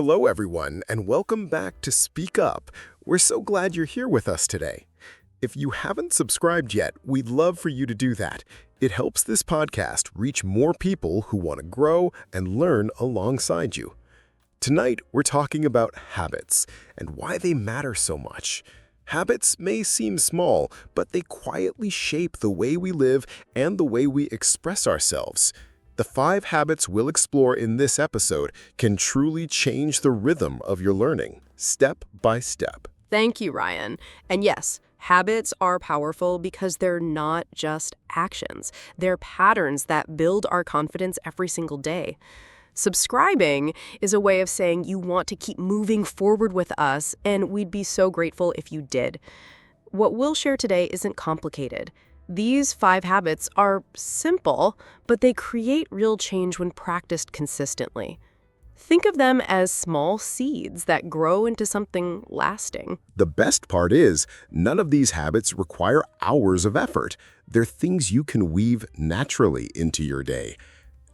Hello, everyone, and welcome back to Speak Up. We're so glad you're here with us today. If you haven't subscribed yet, we'd love for you to do that. It helps this podcast reach more people who want to grow and learn alongside you. Tonight, we're talking about habits and why they matter so much. Habits may seem small, but they quietly shape the way we live and the way we express ourselves. The 5 habits we'll explore in this episode can truly change the rhythm of your learning, step by step. Thank you, Ryan. And yes, habits are powerful because they're not just actions. They're patterns that build our confidence every single day. Subscribing is a way of saying you want to keep moving forward with us, and we'd be so grateful if you did. What we'll share today isn't complicated. These 5 habits are simple, but they create real change when practiced consistently. Think of them as small seeds that grow into something lasting. The best part is, none of these habits require hours of effort. They're things you can weave naturally into your day.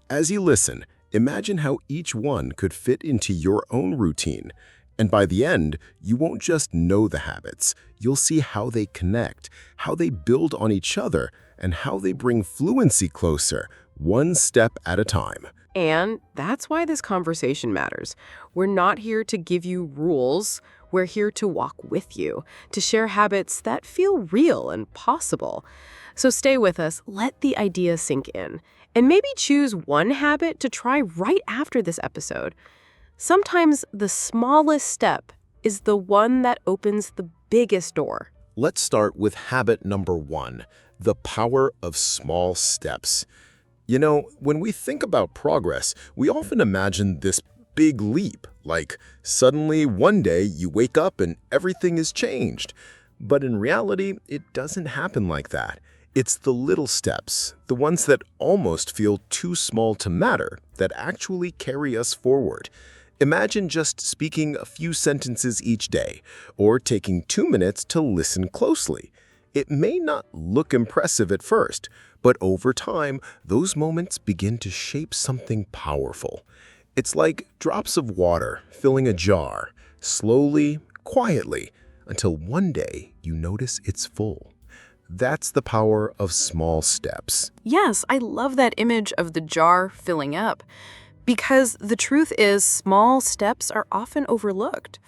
As you listen, imagine how each one could fit into your own routine. And by the end, you won't just know the habits. You'll see how they connect, how they build on each other, and how they bring fluency closer, one step at a time. And that's why this conversation matters. We're not here to give you rules. We're here to walk with you, to share habits that feel real and possible. So stay with us, let the idea sink in, and maybe choose one habit to try right after this episode. Sometimes the smallest step is the one that opens the biggest door. Let's start with habit number 1, the power of small steps. You know, when we think about progress, we often imagine this big leap, like suddenly one day you wake up and everything is changed. But in reality, it doesn't happen like that. It's the little steps, the ones that almost feel too small to matter, that actually carry us forward. Imagine just speaking a few sentences each day, or taking 2 minutes to listen closely. It may not look impressive at first, but over time, those moments begin to shape something powerful. It's like drops of water filling a jar, slowly, quietly, until one day you notice it's full. That's the power of small steps. Yes, I love that image of the jar filling up. Because the truth is, small steps are often overlooked.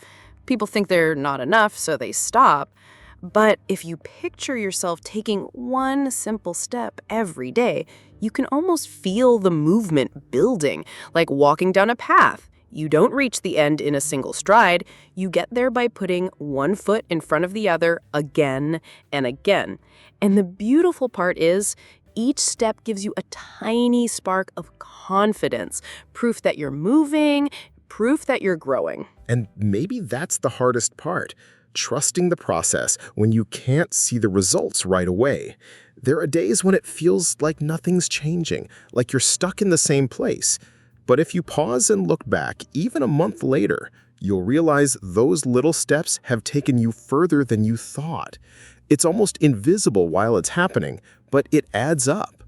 People think they're not enough, so they stop. But if you picture yourself taking one simple step every day, you can almost feel the movement building, like walking down a path. You don't reach the end in a single stride. You get there by putting one foot in front of the other again and again. And the beautiful part is, each step gives you a tiny spark of confidence, proof that you're moving, proof that you're growing. And maybe that's the hardest part, trusting the process when you can't see the results right away. There are days when it feels like nothing's changing, like you're stuck in the same place. But if you pause and look back, even a month later, you'll realize those little steps have taken you further than you thought. It's almost invisible while it's happening, but it adds up.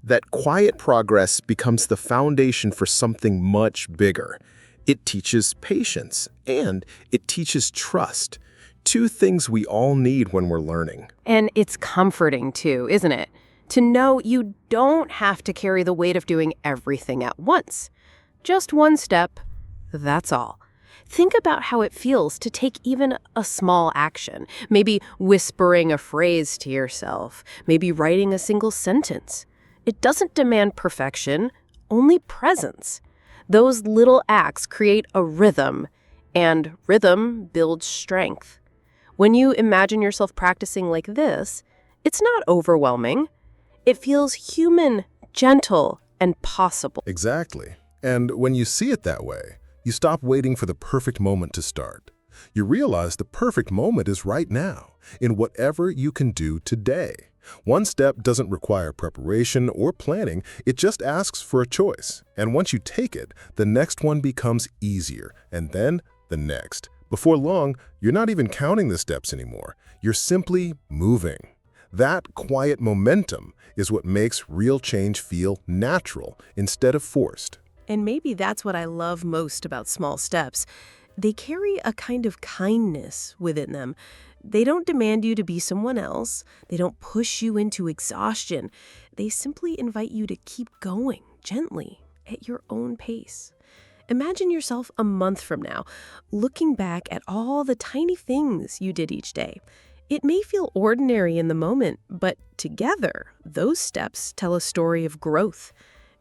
That quiet progress becomes the foundation for something much bigger. It teaches patience, and it teaches trust. 2 things we all need when we're learning. And it's comforting too, isn't it? To know you don't have to carry the weight of doing everything at once. Just one step, that's all. Think about how it feels to take even a small action, maybe whispering a phrase to yourself, maybe writing a single sentence. It doesn't demand perfection, only presence. Those little acts create a rhythm, and rhythm builds strength. When you imagine yourself practicing like this, it's not overwhelming. It feels human, gentle, and possible. Exactly. And when you see it that way, you stop waiting for the perfect moment to start. You realize the perfect moment is right now, in whatever you can do today. One step doesn't require preparation or planning, it just asks for a choice. And once you take it, the next one becomes easier, and then the next. Before long, you're not even counting the steps anymore. You're simply moving. That quiet momentum is what makes real change feel natural instead of forced. And maybe that's what I love most about small steps. They carry a kind of kindness within them. They don't demand you to be someone else. They don't push you into exhaustion. They simply invite you to keep going gently at your own pace. Imagine yourself a month from now, looking back at all the tiny things you did each day. It may feel ordinary in the moment, but together, those steps tell a story of growth.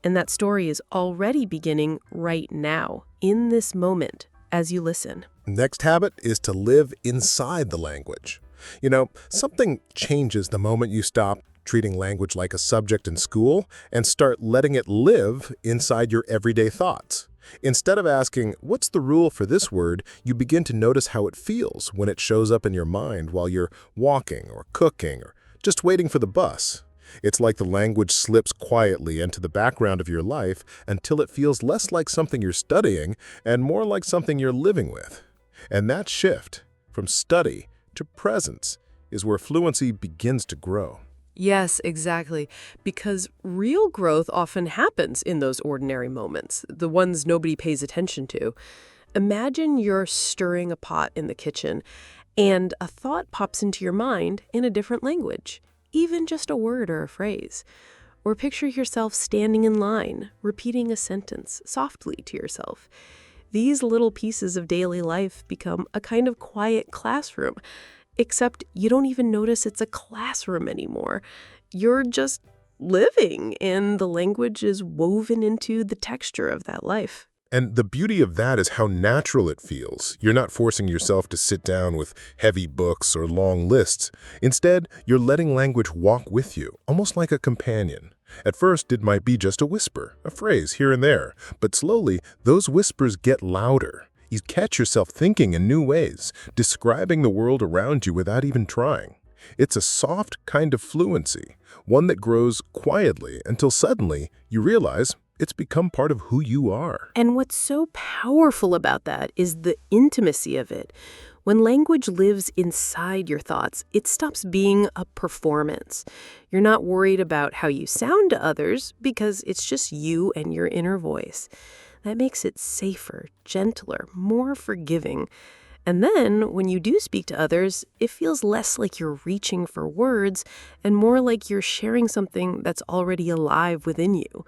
And that story is already beginning right now, in this moment, as you listen. Next habit is to live inside the language. Something changes the moment you stop treating language like a subject in school and start letting it live inside your everyday thoughts. Instead of asking, what's the rule for this word, you begin to notice how it feels when it shows up in your mind while you're walking or cooking or just waiting for the bus. It's like the language slips quietly into the background of your life until it feels less like something you're studying and more like something you're living with. And that shift from study to presence is where fluency begins to grow. Yes, exactly. Because real growth often happens in those ordinary moments, the ones nobody pays attention to. Imagine you're stirring a pot in the kitchen and a thought pops into your mind in a different language, even just a word or a phrase. Or picture yourself standing in line, repeating a sentence softly to yourself. These little pieces of daily life become a kind of quiet classroom. Except you don't even notice it's a classroom anymore. You're just living, and the language is woven into the texture of that life. And the beauty of that is how natural it feels. You're not forcing yourself to sit down with heavy books or long lists. Instead, you're letting language walk with you, almost like a companion. At first, it might be just a whisper, a phrase here and there, but slowly, those whispers get louder. You catch yourself thinking in new ways, describing the world around you without even trying. It's a soft kind of fluency, one that grows quietly until suddenly you realize it's become part of who you are. And what's so powerful about that is the intimacy of it. When language lives inside your thoughts, it stops being a performance. You're not worried about how you sound to others because it's just you and your inner voice. That makes it safer, gentler, more forgiving. And then, when you do speak to others, it feels less like you're reaching for words and more like you're sharing something that's already alive within you.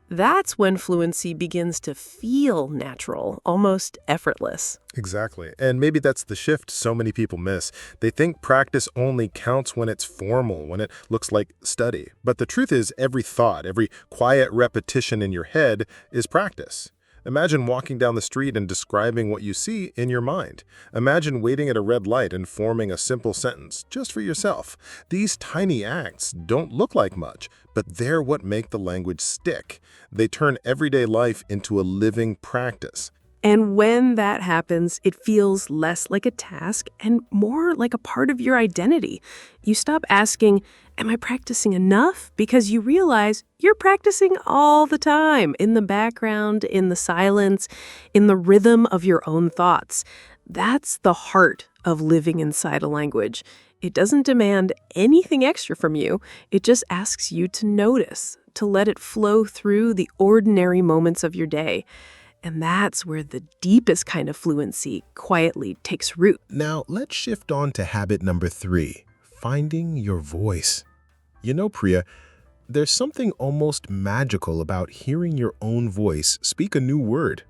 That's when fluency begins to feel natural, almost effortless. Exactly. And maybe that's the shift so many people miss. They think practice only counts when it's formal, when it looks like study. But the truth is, every thought, every quiet repetition in your head is practice. Imagine walking down the street and describing what you see in your mind. Imagine waiting at a red light and forming a simple sentence just for yourself. These tiny acts don't look like much, but they're what make the language stick. They turn everyday life into a living practice. And when that happens, it feels less like a task and more like a part of your identity. You stop asking, am I practicing enough? Because you realize you're practicing all the time, in the background, in the silence, in the rhythm of your own thoughts. That's the heart of living inside a language. It doesn't demand anything extra from you. It just asks you to notice, to let it flow through the ordinary moments of your day. And that's where the deepest kind of fluency quietly takes root. Now, let's shift on to habit number 3, finding your voice. Priya, there's something almost magical about hearing your own voice speak a new word.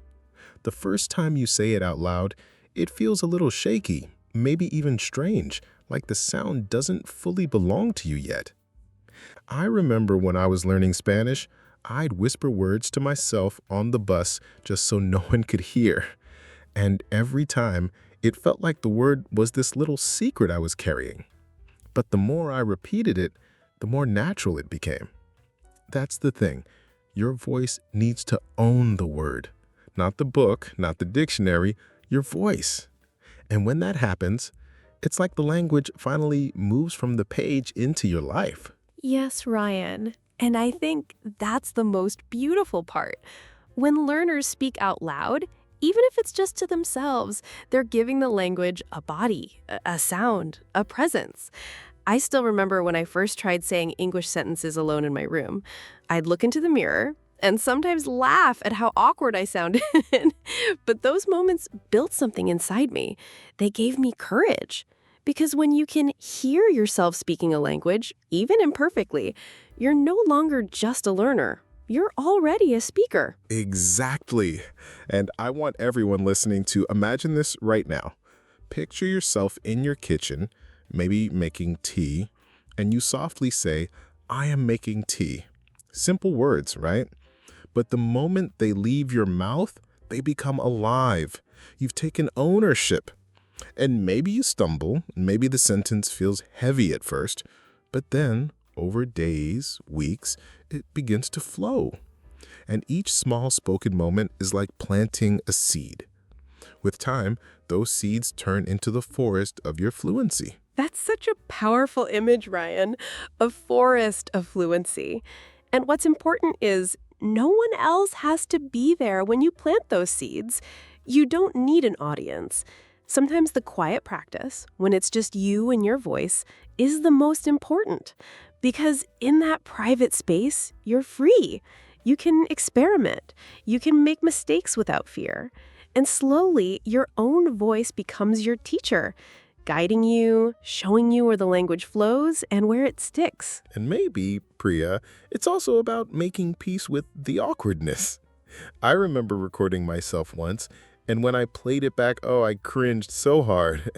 The first time you say it out loud, it feels a little shaky, maybe even strange, like the sound doesn't fully belong to you yet. I remember when I was learning Spanish, I'd whisper words to myself on the bus just so no one could hear. And every time, it felt like the word was this little secret I was carrying. But the more I repeated it, the more natural it became. That's the thing. Your voice needs to own the word. Not the book, not the dictionary, your voice. And when that happens, it's like the language finally moves from the page into your life. Yes, Ryan. And I think that's the most beautiful part. When learners speak out loud, even if it's just to themselves, they're giving the language a body, a sound, a presence. I still remember when I first tried saying English sentences alone in my room. I'd look into the mirror, and sometimes laugh at how awkward I sounded. But those moments built something inside me. They gave me courage. Because when you can hear yourself speaking a language, even imperfectly, you're no longer just a learner. You're already a speaker. Exactly. And I want everyone listening to imagine this right now. Picture yourself in your kitchen, maybe making tea, and you softly say, "I am making tea." Simple words, right? But the moment they leave your mouth, they become alive. You've taken ownership. And maybe you stumble, maybe the sentence feels heavy at first, but then, over days, weeks, it begins to flow. And each small spoken moment is like planting a seed. With time, those seeds turn into the forest of your fluency. That's such a powerful image, Ryan. A forest of fluency. And what's important is no one else has to be there when you plant those seeds. You don't need an audience. Sometimes the quiet practice, when it's just you and your voice, is the most important. Because in that private space, you're free. You can experiment. You can make mistakes without fear. And slowly, your own voice becomes your teacher, guiding you, showing you where the language flows and where it sticks. And maybe, Priya, it's also about making peace with the awkwardness. I remember recording myself once, and when I played it back, I cringed so hard.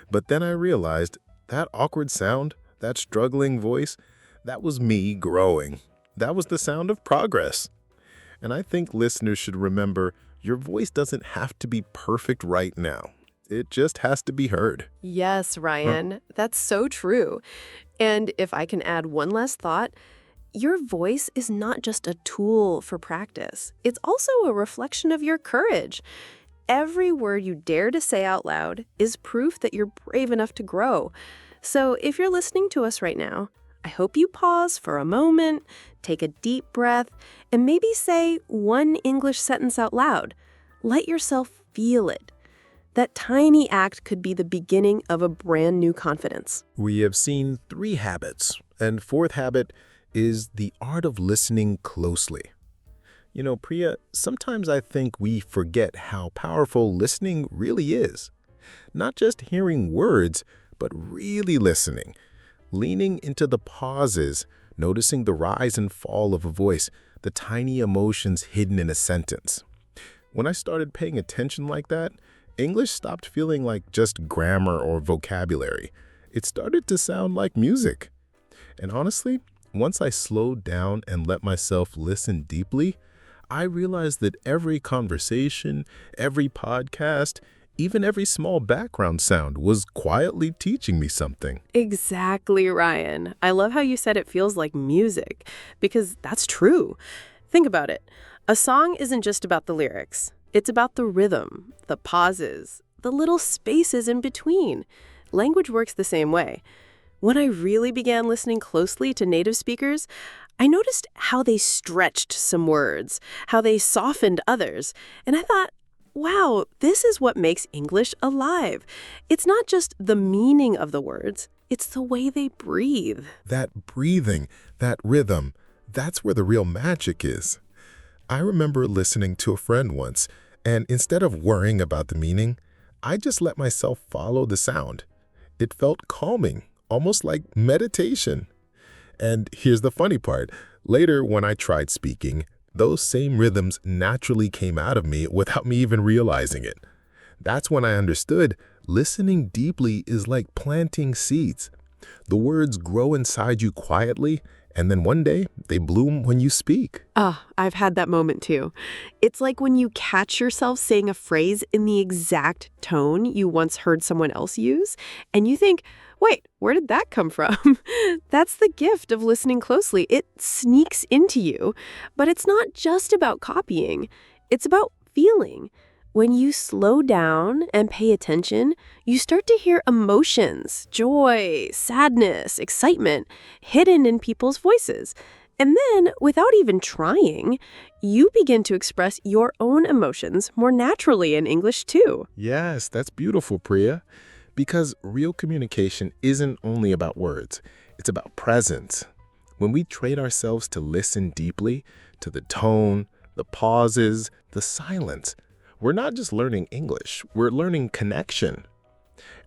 But then I realized that awkward sound, that struggling voice, that was me growing. That was the sound of progress. And I think listeners should remember your voice doesn't have to be perfect right now. It just has to be heard. Yes, Ryan, that's so true. And if I can add one last thought, your voice is not just a tool for practice. It's also a reflection of your courage. Every word you dare to say out loud is proof that you're brave enough to grow. So if you're listening to us right now, I hope you pause for a moment, take a deep breath, and maybe say one English sentence out loud. Let yourself feel it. That tiny act could be the beginning of a brand new confidence. We have seen 3 habits, and 4th habit is the art of listening closely. You know, Priya, sometimes I think we forget how powerful listening really is. Not just hearing words, but really listening. Leaning into the pauses, noticing the rise and fall of a voice, the tiny emotions hidden in a sentence. When I started paying attention like that, English stopped feeling like just grammar or vocabulary. It started to sound like music. And honestly, once I slowed down and let myself listen deeply, I realized that every conversation, every podcast, even every small background sound was quietly teaching me something. Exactly, Ryan. I love how you said it feels like music, because that's true. Think about it. A song isn't just about the lyrics. It's about the rhythm, the pauses, the little spaces in between. Language works the same way. When I really began listening closely to native speakers, I noticed how they stretched some words, how they softened others, and I thought, wow, this is what makes English alive. It's not just the meaning of the words, it's the way they breathe. That breathing, that rhythm, that's where the real magic is. I remember listening to a friend once, and instead of worrying about the meaning, I just let myself follow the sound. It felt calming, almost like meditation. And here's the funny part. Later, when I tried speaking, those same rhythms naturally came out of me without me even realizing it. That's when I understood listening deeply is like planting seeds. The words grow inside you quietly, and then one day they bloom when you speak. I've had that moment too. It's like when you catch yourself saying a phrase in the exact tone you once heard someone else use, and you think, wait, where did that come from? That's the gift of listening closely. It sneaks into you. But it's not just about copying. It's about feeling. When you slow down and pay attention, you start to hear emotions, joy, sadness, excitement, hidden in people's voices. And then, without even trying, you begin to express your own emotions more naturally in English too. Yes, that's beautiful, Priya. Because real communication isn't only about words. It's about presence. When we train ourselves to listen deeply to the tone, the pauses, the silence, we're not just learning English, we're learning connection.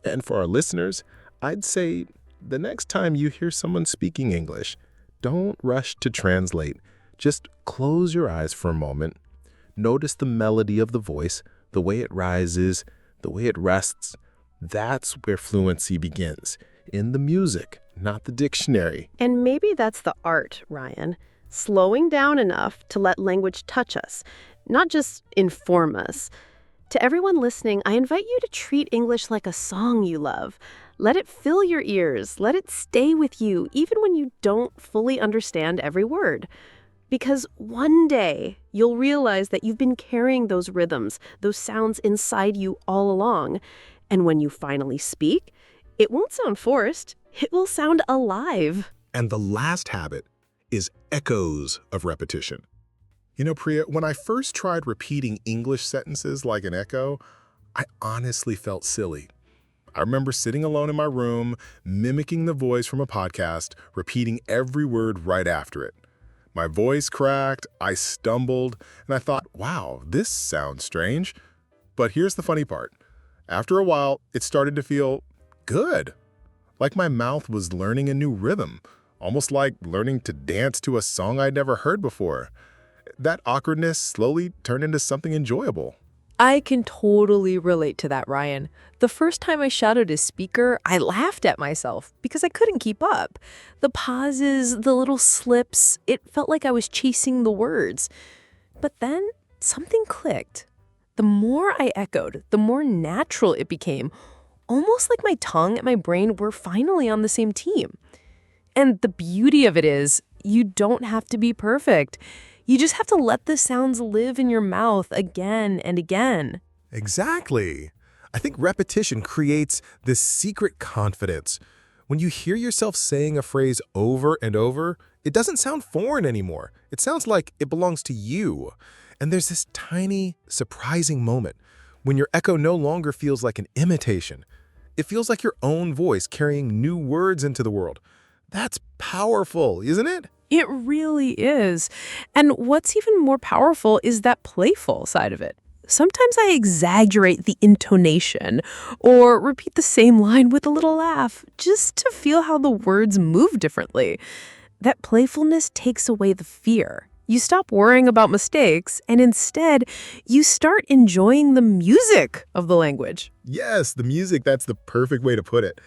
And for our listeners, I'd say the next time you hear someone speaking English, don't rush to translate. Just close your eyes for a moment. Notice the melody of the voice, the way it rises, the way it rests. That's where fluency begins, in the music, not the dictionary. And maybe that's the art, Ryan. Slowing down enough to let language touch us, not just inform us. To everyone listening, I invite you to treat English like a song you love. Let it fill your ears. Let it stay with you, even when you don't fully understand every word. Because one day, you'll realize that you've been carrying those rhythms, those sounds inside you all along. And when you finally speak, it won't sound forced. It will sound alive. And the last habit is echoes of repetition. You know, Priya, when I first tried repeating English sentences like an echo, I honestly felt silly. I remember sitting alone in my room, mimicking the voice from a podcast, repeating every word right after it. My voice cracked, I stumbled, and I thought, wow, this sounds strange. But here's the funny part. After a while, it started to feel good. Like my mouth was learning a new rhythm, almost like learning to dance to a song I'd never heard before. That awkwardness slowly turned into something enjoyable. I can totally relate to that, Ryan. The first time I shouted as speaker, I laughed at myself because I couldn't keep up. The pauses, the little slips, it felt like I was chasing the words. But then something clicked. The more I echoed, the more natural it became, almost like my tongue and my brain were finally on the same team. And the beauty of it is, you don't have to be perfect. You just have to let the sounds live in your mouth again and again. Exactly. I think repetition creates this secret confidence. When you hear yourself saying a phrase over and over, it doesn't sound foreign anymore. It sounds like it belongs to you. And there's this tiny, surprising moment when your echo no longer feels like an imitation. It feels like your own voice carrying new words into the world. That's powerful, isn't it? It really is. And what's even more powerful is that playful side of it. Sometimes I exaggerate the intonation or repeat the same line with a little laugh just to feel how the words move differently. That playfulness takes away the fear. You stop worrying about mistakes and instead you start enjoying the music of the language. Yes, the music, that's the perfect way to put it.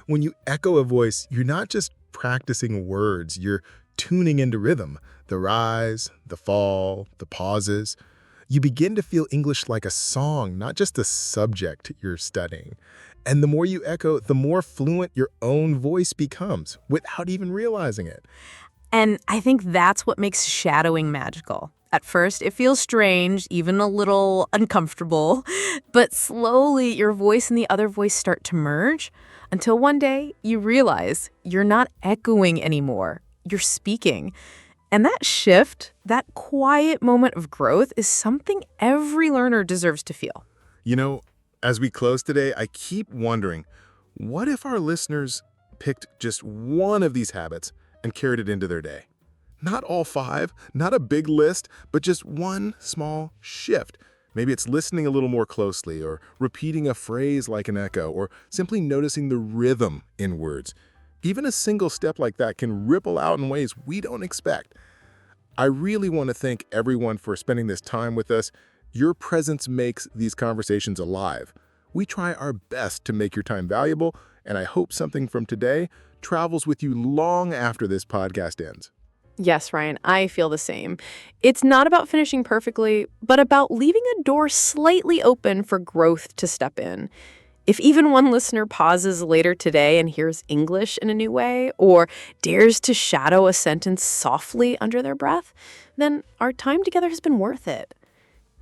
When you echo a voice, you're not just practicing words, you're tuning into rhythm, the rise, the fall, the pauses. You begin to feel English like a song, not just a subject you're studying. And the more you echo, the more fluent your own voice becomes without even realizing it. And I think that's what makes shadowing magical. At first, it feels strange, even a little uncomfortable, but slowly your voice and the other voice start to merge until one day you realize you're not echoing anymore. You're speaking. And that shift, that quiet moment of growth is something every learner deserves to feel. You know, as we close today, I keep wondering, what if our listeners picked just one of these habits and carried it into their day? Not all 5, not a big list, but just one small shift. Maybe it's listening a little more closely, or repeating a phrase like an echo, or simply noticing the rhythm in words. Even a single step like that can ripple out in ways we don't expect. I really want to thank everyone for spending this time with us. Your presence makes these conversations alive. We try our best to make your time valuable, and I hope something from today travels with you long after this podcast ends. Yes, Ryan, I feel the same. It's not about finishing perfectly, but about leaving a door slightly open for growth to step in. If even one listener pauses later today and hears English in a new way, or dares to shadow a sentence softly under their breath, then our time together has been worth it.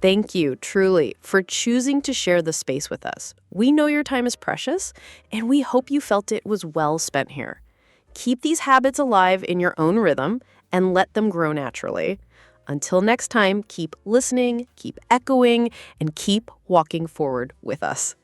Thank you, truly, for choosing to share the space with us. We know your time is precious, and we hope you felt it was well spent here. Keep these habits alive in your own rhythm and let them grow naturally. Until next time, keep listening, keep echoing, and keep walking forward with us.